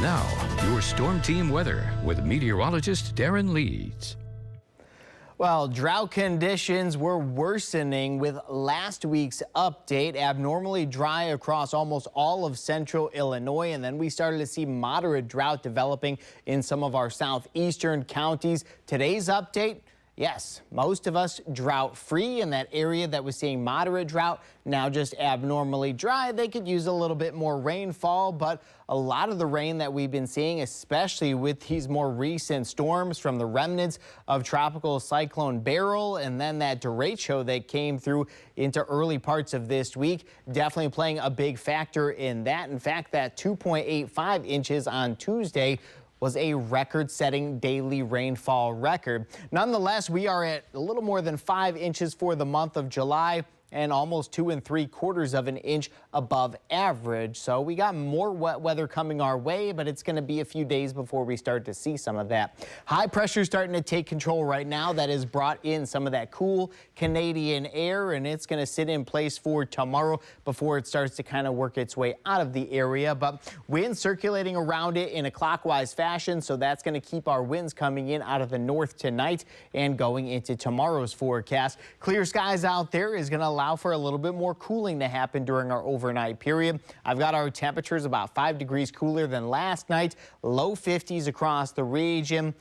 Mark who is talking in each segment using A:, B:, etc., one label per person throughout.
A: Now, your Storm Team weather with meteorologist Darren Leeds.
B: Well, drought conditions were worsening with last week's update. Abnormally dry across almost all of central Illinois, and then we started to see moderate drought developing in some of our southeastern counties. Today's update, yes, most of us drought free in that area that was seeing moderate drought, now just abnormally dry. They could use a little bit more rainfall, but a lot of the rain that we've been seeing, especially with these more recent storms from the remnants of Tropical Cyclone Beryl and then that derecho that came through into early parts of this week, definitely playing a big factor in that. In fact, that 2.85 inches on Tuesday was a record-setting daily rainfall record. Nonetheless, we are at a little more than 5 inches for the month of July and almost 2 3/4 of an inch above average. So we got more wet weather coming our way, but it's going to be a few days before we start to see some of that. High pressure starting to take control right now. That has brought in some of that cool Canadian air, and it's going to sit in place for tomorrow before it starts to kind of work its way out of the area. But wind circulating around it in a clockwise fashion, so that's going to keep our winds coming in out of the north tonight and going into tomorrow's forecast. Clear skies out there is going to allow for a little bit more cooling to happen during our overnight period. I've got our temperatures about 5 degrees cooler than last night, low 50s across the region.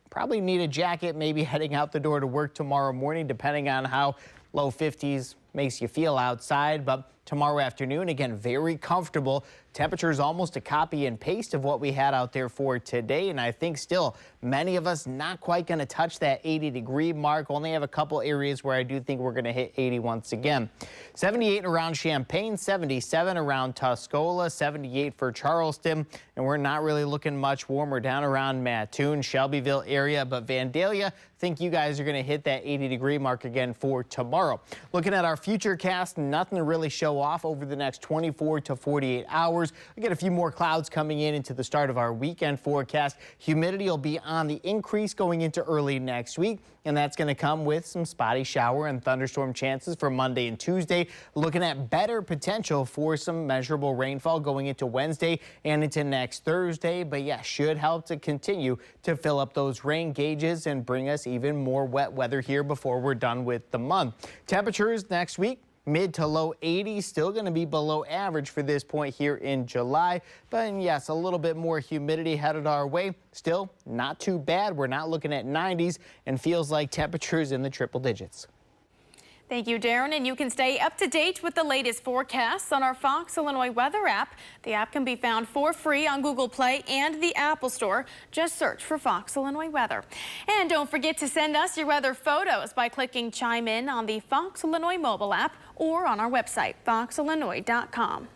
B: Probably need a jacket maybe heading out the door to work tomorrow morning, depending on how low 50s makes you feel outside. But tomorrow afternoon, again, very comfortable. Temperatures almost a copy and paste of what we had out there for today. And I think still many of us not quite going to touch that 80-degree mark. Only have a couple areas where I do think we're going to hit 80 once again. 78 around Champaign, 77 around Tuscola, 78 for Charleston. And we're not really looking much warmer down around Mattoon, Shelbyville area. But Vandalia, think you guys are going to hit that 80-degree mark again for tomorrow. Looking at our future cast, nothing to really show off over the next 24 to 48 hours. We get a few more clouds coming in into the start of our weekend forecast. Humidity will be on the increase going into early next week, and that's going to come with some spotty shower and thunderstorm chances for Monday and Tuesday. Looking at better potential for some measurable rainfall going into Wednesday and into next Thursday. But yeah, should help to continue to fill up those rain gauges and bring us even more wet weather here before we're done with the month. Temperatures next week, mid to low 80s, still going to be below average for this point here in July. But yes, a little bit more humidity headed our way. Still not too bad. We're not looking at 90s and feels like temperatures in the triple digits.
C: Thank you, Darren. And you can stay up to date with the latest forecasts on our Fox Illinois weather app. The app can be found for free on Google Play and the Apple Store. Just search for Fox Illinois Weather. And don't forget to send us your weather photos by clicking Chime In on the Fox Illinois mobile app or on our website, foxillinois.com.